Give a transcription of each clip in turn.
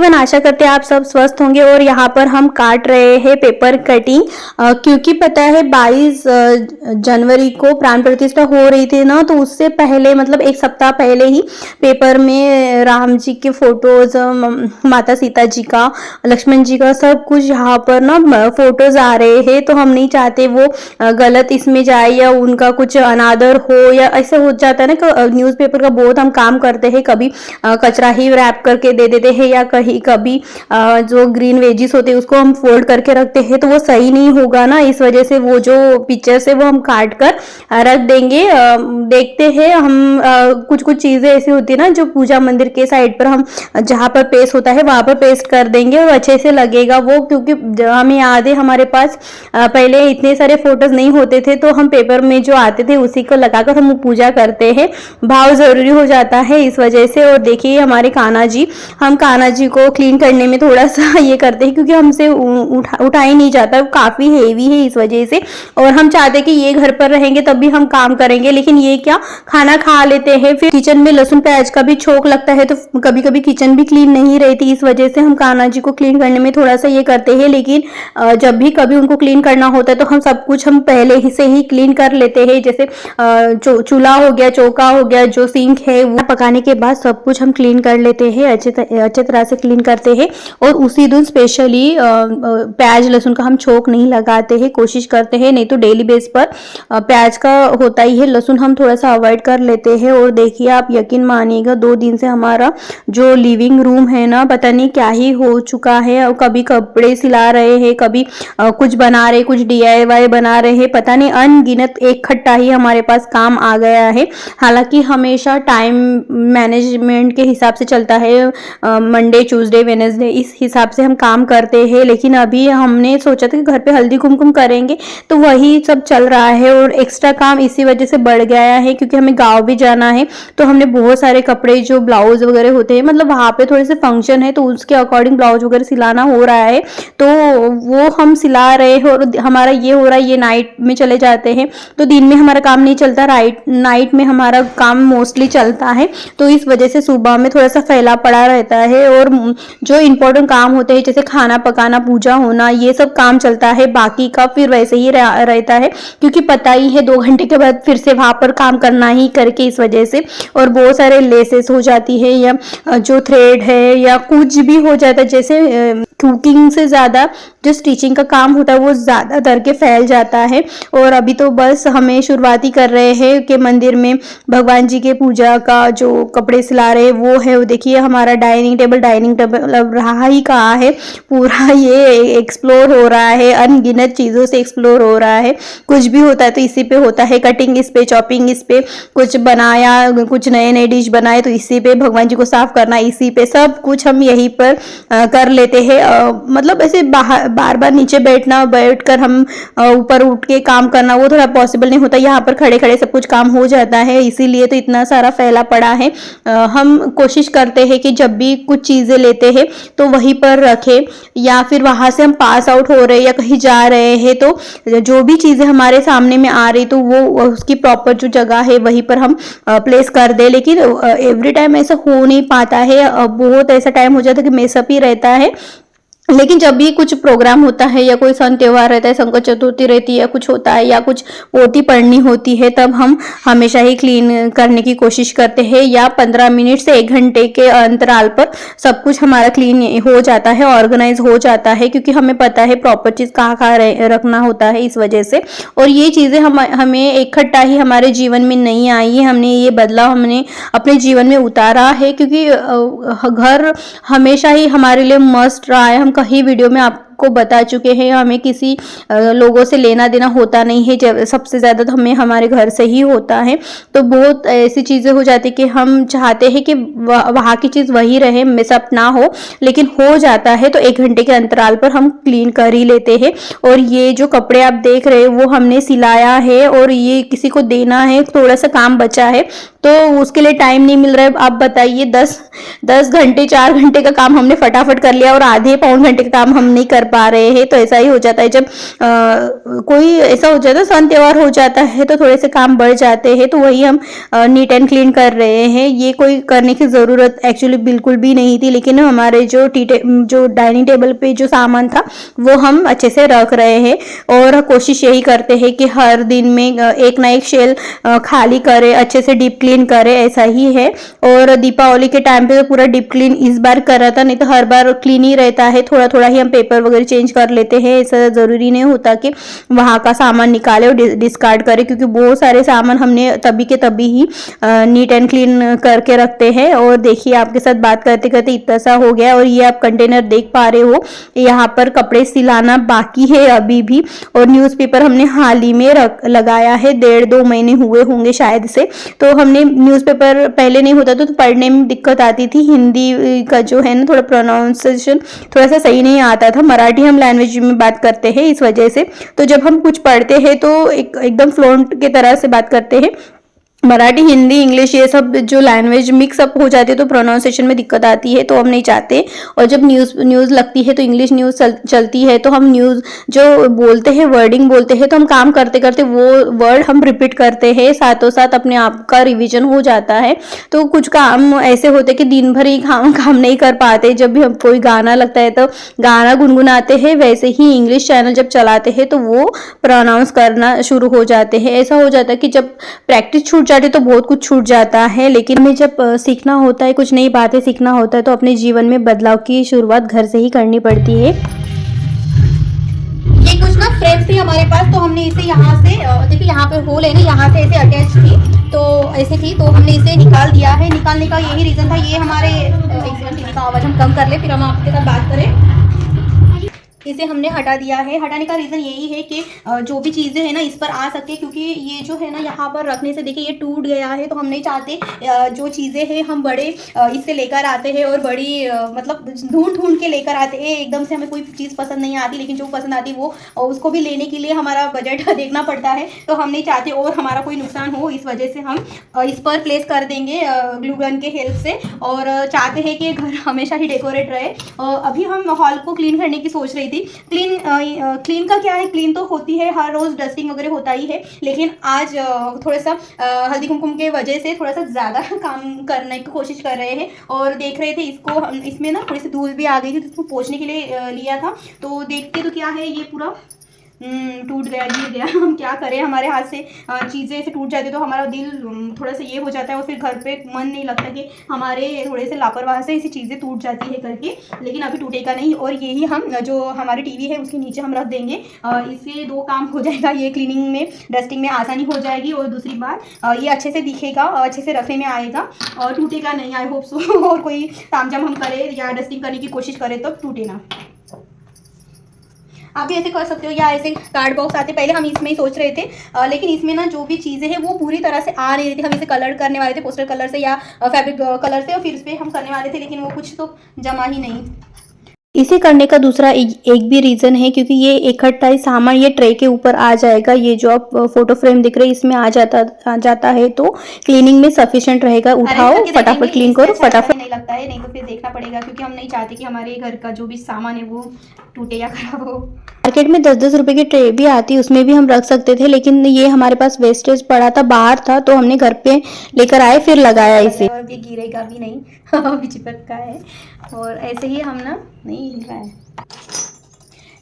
Everyone, आशा करते हैं आप सब स्वस्थ होंगे। और यहाँ पर हम काट रहे हैं पेपर कटिंग, क्योंकि पता है 22 जनवरी को प्राण प्रतिष्ठा हो रही थी ना, तो उससे पहले मतलब एक सप्ताह पहले ही पेपर में राम जी के फोटोज, माता सीता जी का, लक्ष्मण जी का, सब कुछ यहाँ पर ना फोटोज आ रहे हैं। तो हम नहीं चाहते वो गलत इसमें जाए या उनका कुछ अनादर हो, या ऐसे हो जाता है ना कि न्यूज़पेपर का बहुत हम काम करते हैं, कभी कचरा ही रैप करके दे देते हैं, या कहीं कभी जो ग्रीन वेजिस होते हैं उसको हम फोल्ड करके रखते हैं, तो वो सही नहीं होगा ना। इस वजह से वो जो पिक्चर्स है वो हम काट कर रख देंगे। देखते हैं हम, कुछ कुछ चीज़ें ऐसी होती है ना जो पूजा मंदिर के साइड पर हम जहाँ पर पेस्ट होता है वहाँ पर पेस्ट कर देंगे और अच्छे से लगेगा वो। क्योंकि हमें याद है हमारे पास पहले इतने सारे फोटोज नहीं होते थे, तो हम पेपर में जो आते थे उसी को लगाकर हम पूजा करते हैं। भाव जरूरी हो जाता है इस वजह से। और देखिए हमारे कान्हा जी, हम कान्हा जी को क्लीन करने में थोड़ा सा ये करते हैं, क्योंकि हमसे उठा ही नहीं जाता, काफ़ी हेवी है इस वजह से। और हम चाहते कि ये घर पर रहेंगे तब भी हम काम करेंगे, लेकिन ये क्या, खाना खा लेते हैं, फिर किचन में लहसुन प्याज का भी छोक लगता है, तो कभी कभी किचन भी क्लीन नहीं रहती। इस वजह से हम कान्हा जी को क्लीन करने में थोड़ा सा ये करते हैं। लेकिन जब भी कभी उनको क्लीन करना होता है तो हम सब कुछ हम पहले ही से ही क्लीन कर लेते हैं। जैसे चूल्हा हो गया, चौका हो गया, जो सिंक है वो पकाने के बाद सब कुछ हम क्लीन कर लेते हैं, अच्छे तरह से क्लीन करते हैं। और उसी दिन स्पेशली प्याज लहसुन का हम छोक नहीं लगाते हैं, कोशिश करते हैं, नहीं तो डेली बेस पर प्याज का होता ही है, लहसुन हम थोड़ा सा अवॉइड कर लेते हैं। और देखिए आप यकीन मानिएगा 2 दिन से हमारा जो लिविंग रूम है ना, पता नहीं क्या ही हो चुका है। और कभी कपड़े सिला रहे हैं, कभी कुछ बना रहे, कुछ DIY बना रहे हैं, पता नहीं अनगिनत एक खट्टा ही हमारे पास काम आ गया है। हालांकि हमेशा टाइम मैनेजमेंट के हिसाब से चलता है, मंडे ट्यूसडे वेडनेसडे इस हिसाब से हम काम करते हैं। लेकिन अभी हमने सोचा था कि घर पे हल्दी कुमकुम करेंगे, तो वही सब चल रहा है। और एक्स्ट्रा काम इसी वजह से बढ़ गया है, क्योंकि हमें गाँव भी जाना है, तो हमने बहुत सारे कपड़े जो ब्लाउज वगैरह होते हैं, मतलब वहाँ पे थोड़े से फंक्शन है, तो उसके अकॉर्डिंग ब्लाउज वगैरह सिलाना हो रहा है, तो वो हम सिला रहे हैं। और हमारा ये हो रहा है, ये नाइट में चले जाते हैं, तो दिन में हमारा काम नहीं चलता, नाइट में हमारा काम मोस्टली चलता है। तो इस वजह से सुबह में थोड़ा सा फैला पड़ा रहता है। और जो इम्पोर्टेंट काम होते हैं जैसे खाना पकाना, पूजा होना, ये सब काम चलता है, बाकी का फिर वैसे ही रहता है, क्योंकि पता ही है 2 घंटे के बाद फिर से वहां पर काम करना ही करके, इस वजह से। और बहुत सारे लेसेस हो जाती है, या जो थ्रेड है, या कुछ भी हो जाता है। जैसे कुकिंग से ज़्यादा जो स्टिचिंग का काम होता है वो ज़्यादा दर के फैल जाता है। और अभी तो बस हमें शुरुआती कर रहे हैं कि मंदिर में भगवान जी के पूजा का जो कपड़े सिला रहे हैं वो है। वो देखिए हमारा डाइनिंग टेबल अब रहा ही कहा है, पूरा ये एक्सप्लोर हो रहा है, अनगिनत चीज़ों से एक्सप्लोर हो रहा है। कुछ भी होता है तो इसी पे होता है, कटिंग इस पे, चॉपिंग इस पे, कुछ बनाया, कुछ नए नए डिश बनाए तो इसी पे, भगवान जी को साफ करना इसी पे, सब कुछ हम यहीं पर कर लेते हैं। मतलब ऐसे बार बार नीचे बैठकर हम ऊपर उठ के काम करना वो थोड़ा पॉसिबल नहीं होता, यहाँ पर खड़े खड़े सब कुछ काम हो जाता है, इसीलिए तो इतना सारा फैला पड़ा है। हम कोशिश करते हैं कि जब भी कुछ चीज़ें लेते हैं तो वहीं पर रखें, या फिर वहाँ से हम पास आउट हो रहे हैं या कहीं जा रहे हैं तो जो भी चीज़ें हमारे सामने में आ रही तो वो उसकी प्रॉपर जो जगह है वहीं पर हम प्लेस कर दे। लेकिन एवरी टाइम ऐसा हो नहीं पाता है, बहुत ऐसा टाइम हो जाता है कि मेसअप ही रहता है। लेकिन जब भी कुछ प्रोग्राम होता है, या कोई सन त्योहार रहता है, संकट चतुर्थी रहती है, कुछ होता है, या कुछ पोथी पढ़नी होती है, तब हम हमेशा ही क्लीन करने की कोशिश करते हैं, या 15 मिनट से 1 घंटे के अंतराल पर सब कुछ हमारा क्लीन हो जाता है, ऑर्गेनाइज हो जाता है, क्योंकि हमें पता है प्रॉपर चीज़ कहाँ कहाँ रखना होता है, इस वजह से। और ये चीज़ें हमें इकट्ठा ही हमारे जीवन में नहीं आई है, हमने ये बदलाव हमने अपने जीवन में उतारा है, क्योंकि घर हमेशा ही हमारे लिए मस्ट रहा है। हम कहीं वीडियो में आपको बता चुके हैं, हमें किसी लोगों से लेना देना होता नहीं है, सबसे ज़्यादा तो हमें हमारे घर से ही होता है। तो बहुत ऐसी चीज़ें हो जाती कि हम चाहते हैं कि वहाँ की चीज़ वही रहे, मिसअप ना हो, लेकिन हो जाता है, तो 1 घंटे के अंतराल पर हम क्लीन कर ही लेते हैं। और ये जो कपड़े आप देख रहे हैं वो हमने सिलाया है, और ये किसी को देना है, थोड़ा सा काम बचा है, तो उसके लिए टाइम नहीं मिल रहा है। आप बताइए 10 घंटे 4 घंटे का काम हमने फटाफट कर लिया, और आधे पौन घंटे का काम हम नहीं कर पा रहे हैं। तो ऐसा ही हो जाता है जब कोई ऐसा हो जाता है, सन त्योहार हो जाता है तो थोड़े से काम बढ़ जाते हैं, तो वही हम नीट एंड क्लीन कर रहे हैं। ये कोई करने की ज़रूरत एक्चुअली बिल्कुल भी नहीं थी, लेकिन हमारे जो डाइनिंग टेबल पे जो सामान था वो हम अच्छे से रख रहे हैं और कोशिश यही करते हैं कि हर दिन में एक ना एक शेल खाली करें, अच्छे से डीप क्लीन करें, ऐसा ही है। और दीपावली के टाइम पे तो पूरा डीप क्लीन इस बार कर रहा था, नहीं तो हर बार क्लीन ही रहता है। थोड़ा थोड़ा ही हम पेपर वगैरह चेंज कर लेते हैं, ऐसा ज़रूरी नहीं होता कि वहाँ का सामान निकाले और डिस्कार्ड करें, क्योंकि बहुत सारे सामान हमने तभी के तभी ही नीट एंड क्लीन करके रखते हैं। और देखिए आपके साथ बात करते करते इतना सा हो गया। और ये आप कंटेनर देख पा रहे हो, यहाँ पर कपड़े सिलाना बाकी है अभी भी। और न्यूज़पेपर हमने हाल ही में लगाया है, 1.5-2 महीने हुए होंगे शायद से। तो हमने न्यूज़पेपर पहले नहीं होता तो पढ़ने में दिक्कत आती थी, हिंदी का जो है ना थोड़ा प्रोनाउंसिएशन थोड़ा सा सही नहीं आता था। मराठी हम लैंग्वेज में बात करते हैं इस वजह से, तो जब हम कुछ पढ़ते हैं तो एकदम फ्लुएंट के तरह से बात करते हैं। मराठी, हिंदी, इंग्लिश ये सब जो लैंग्वेज मिक्स अप हो जाती है तो प्रोनाउंसिएशन में दिक्कत आती है, तो हम नहीं चाहते। और जब न्यूज़ लगती है तो इंग्लिश न्यूज़ चलती है, तो हम न्यूज़ जो बोलते हैं, वर्डिंग बोलते हैं, तो हम काम करते करते वो वर्ड हम रिपीट करते हैं, साथों साथ अपने आप का रिवीजन हो जाता है। तो कुछ काम ऐसे होते कि दिन भर ही काम नहीं कर पाते। जब भी हम कोई गाना लगता है तो गाना गुनगुनाते हैं, वैसे ही इंग्लिश चैनल जब चलाते हैं तो वो प्रोनाउंस करना शुरू हो जाते हैं। ऐसा हो जाता है कि जब प्रैक्टिस छूट जाती तो बहुत कुछ छूट जाता है। लेकिन हमें जब सीखना होता है, कुछ नई बातें सीखना होता है, तो अपने जीवन में बदलाव की शुरुआत घर से ही करनी पड़ती है। ये कुछ ना फ्रेम्स थी हमारे पास, तो हमने इसे यहाँ से देखिए यहाँ पे होल है ना, यहाँ से ऐसे अटैच थी, तो ऐसे थी, तो हमने इसे निकाल दिया है। निकालने का यही रीज़न था। ये हमारे एक सेकंड टीवी का आवाज़ हम कम कर ले, फिर हम आपके साथ बात करें। इसे हमने हटा दिया है। हटाने का रीज़न यही है कि जो भी चीज़ें हैं ना इस पर आ सके, क्योंकि ये जो है ना यहाँ पर रखने से देखिए ये टूट गया है, तो हम नहीं चाहते जो चीज़ें हैं हम बड़े इससे लेकर आते हैं और बड़ी मतलब ढूंढ के लेकर आते हैं। एकदम से हमें कोई चीज़ पसंद नहीं आती, लेकिन जो पसंद आती वो उसको भी लेने के लिए हमारा बजट देखना पड़ता है, तो हम नहीं चाहते और हमारा कोई नुकसान हो। इस वजह से हम इस पर प्लेस कर देंगे ग्लू गन के हेल्प से, और चाहते हैं कि घर हमेशा ही डेकोरेट रहे। अभी हम हॉल को क्लीन करने की सोच रही थी। क्लीन का क्या है, क्लीन तो होती है हर रोज़, डस्टिंग वगैरह होता ही है, लेकिन आज थोड़ा सा हल्दी कुमकुम के वजह से थोड़ा सा ज़्यादा काम करने की कोशिश कर रहे हैं। और देख रहे थे इसको, इसमें ना थोड़ी सी धूल भी आ गई थी, तो इसको पोंछने के लिए लिया था। तो देखते तो क्या है, ये पूरा टूट गया, गिर गया। हम क्या करें, हमारे हाथ से चीज़ें ऐसे टूट जाती तो हमारा दिल थोड़ा सा ये हो जाता है, और फिर घर पे मन नहीं लगता कि हमारे थोड़े से लापरवाह से ऐसी चीज़ें टूट जाती है करके। लेकिन अभी टूटेगा नहीं, और यही हम जो हमारी टीवी है उसके नीचे हम रख देंगे। इससे 2 काम हो जाएगा, ये क्लीनिंग में, डस्टिंग में आसानी हो जाएगी, और दूसरी बात ये अच्छे से दिखेगा, अच्छे से रखने में आएगा और टूटेगा नहीं, आई होप सो। और कोई तामझाम हम करें या डस्टिंग करने की कोशिश करें तो टूटे ना। आप भी ऐसे कर सकते हो, या ऐसे कार्ड बॉक्स आते, पहले हम इसमें ही सोच रहे थे, लेकिन इसमें ना जो भी चीज़ें हैं वो पूरी तरह से आ नहीं रही थी। हम इसे कलर करने वाले थे, पोस्टर कलर से या फैब्रिक कलर से, और फिर उस पर हम करने वाले थे, लेकिन वो कुछ तो जमा ही नहीं। इसे करने का दूसरा एक भी रीज़न है, क्योंकि ये इकट्ठा ही सामान ये ट्रे के ऊपर आ जाएगा। ये जो आप फोटो फ्रेम दिख रहे हैं इसमें आ जाता है, तो क्लीनिंग में सफिशिएंट रहेगा। उठाओ, फटाफट क्लीन करो, फटाफट। नहीं लगता है, नहीं तो फिर देखना पड़ेगा, क्योंकि हम नहीं चाहते कि हमारे घर का जो भी सामान है वो टूटे या खराब हो। मार्केट में 10-10 रुपए की ट्रे भी आती, उसमें भी हम रख सकते थे, लेकिन ये हमारे पास वेस्टेज पड़ा था, बाहर था, तो हमने घर पे लेकर आए, फिर लगाया इसे। और ये गिरेगा भी नहीं, अभी चिपका है, और ऐसे ही हम ना नहीं हिल रहा है।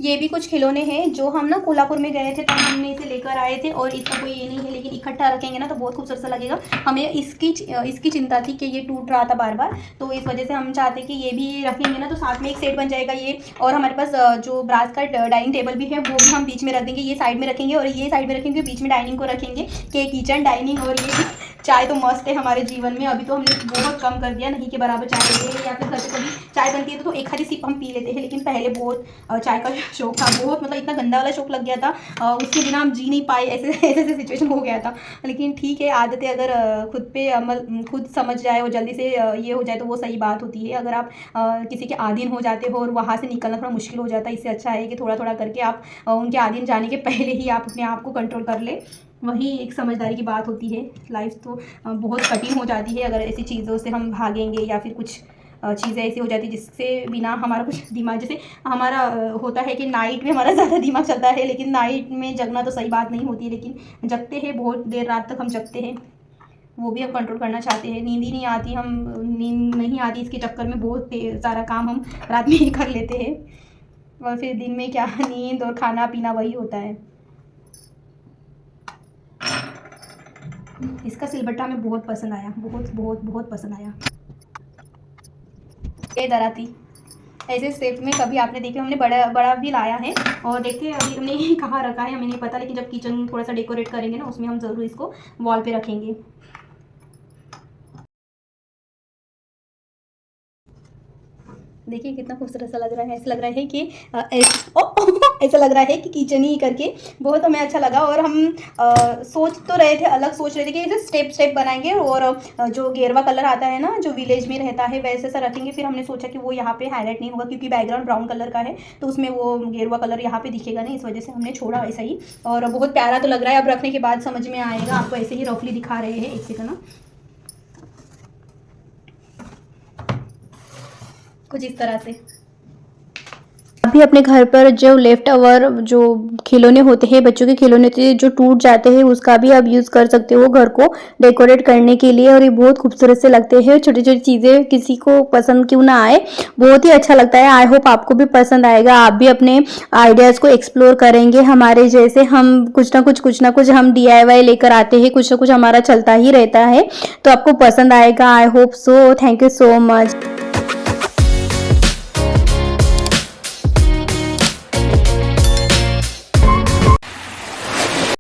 ये भी कुछ खिलौने हैं जो हम ना कोल्हापुर में गए थे तब हमने इसे लेकर आए थे, और इसका कोई ये नहीं है, लेकिन इकट्ठा रखेंगे ना तो बहुत खूबसूरत सा लगेगा। हमें इसकी चिंता थी कि ये टूट रहा था बार बार, तो इस वजह से हम चाहते कि ये भी रखेंगे ना तो साथ में एक सेट बन जाएगा ये। और हमारे पास जो ब्रास का डाइनिंग टेबल भी है वो भी हम बीच में रख देंगे, ये साइड में रखेंगे और ये साइड में रखेंगे, बीच में डाइनिंग को रखेंगे कि किचन डाइनिंग। और ये चाय तो मस्त है हमारे जीवन में, अभी तो हमने बहुत कम कर दिया, नहीं के बराबर चाय लेते हैं, या फिर घर पे कभी चाय बनती है तो एक आधी सिप हम पी लेते हैं, लेकिन पहले बहुत चाय का शौक था, बहुत मतलब इतना गंदा वाला शौक लग गया था, उसके बिना हम जी नहीं पाए, ऐसे सिचुएशन हो गया था। लेकिन ठीक है, आदतें अगर खुद पे अमल खुद समझ जाए और जल्दी से ये हो जाए तो वो सही बात होती है। अगर आप किसी के अधीन हो जाते हो और वहाँ से निकलना थोड़ा मुश्किल हो जाता है, इससे अच्छा है कि थोड़ा थोड़ा करके आप उनके अधीन जाने के पहले ही आप अपने आप को कंट्रोल कर ले, वही एक समझदारी की बात होती है। लाइफ तो बहुत कठिन हो जाती है अगर ऐसी चीज़ों से हम भागेंगे या फिर कुछ चीज़ें ऐसी हो जाती जिससे बिना हमारा कुछ दिमाग, जैसे हमारा होता है कि नाइट में हमारा ज़्यादा दिमाग चलता है, लेकिन नाइट में जगना तो सही बात नहीं होती है, लेकिन जगते हैं, बहुत देर रात तक हम जगते हैं, वो भी हम कंट्रोल करना चाहते हैं। नींद ही नहीं आती, हम नींद नहीं आती इसके चक्कर में बहुत सारा काम हम रात में ही कर लेते हैं, और फिर दिन में क्या नींद और खाना पीना वही होता है। इसका सिलबट्टा हमें बहुत पसंद आया, बहुत बहुत बहुत पसंद आया। ये दराती ऐसे शेप में कभी आपने देखे, हमने बड़ा बड़ा भी लाया है, और देखिए अभी हमने कहाँ रखा है हमें नहीं पता, लेकिन जब किचन थोड़ा सा डेकोरेट करेंगे ना, उसमें हम ज़रूर इसको वॉल पे रखेंगे। देखिए कितना खूबसूरत सा लग रहा है, ऐसा लग रहा है कि ऐसा लग रहा है कि किचन ही करके बहुत हमें अच्छा लगा। और हम सोच तो रहे थे, अलग सोच रहे थे कि इसे स्टेप स्टेप बनाएंगे, और जो गेरुआ कलर आता है ना, जो विलेज में रहता है, वैसे सा रखेंगे। फिर हमने सोचा कि वो यहाँ पे हाईलाइट नहीं होगा, क्योंकि बैकग्राउंड ब्राउन कलर का है, तो उसमें वो गेरुआ कलर यहाँ पे दिखेगा नहीं, इस वजह से हमने छोड़ा ऐसा ही। और बहुत प्यारा तो लग रहा है, अब रखने के बाद समझ में आएगा। आपको ऐसे ही रफली दिखा रहे हैं, एक सेकंड ना, कुछ इस तरह से। अभी अपने घर पर जो लेफ्ट ओवर जो खिलौने होते हैं, बच्चों के खिलौने होते हैं जो टूट जाते हैं, उसका भी आप यूज़ कर सकते हो घर को डेकोरेट करने के लिए, और ये बहुत खूबसूरत से लगते हैं। छोटी छोटी चीज़ें किसी को पसंद क्यों ना आए, बहुत ही अच्छा लगता है। आई होप आपको भी पसंद आएगा, आप भी अपने आइडियाज़ को एक्सप्लोर करेंगे हमारे जैसे। हम कुछ ना कुछ हम DIY लेकर आते हैं, कुछ ना कुछ हमारा चलता ही रहता है, तो आपको पसंद आएगा। I hope so. Thank you so much.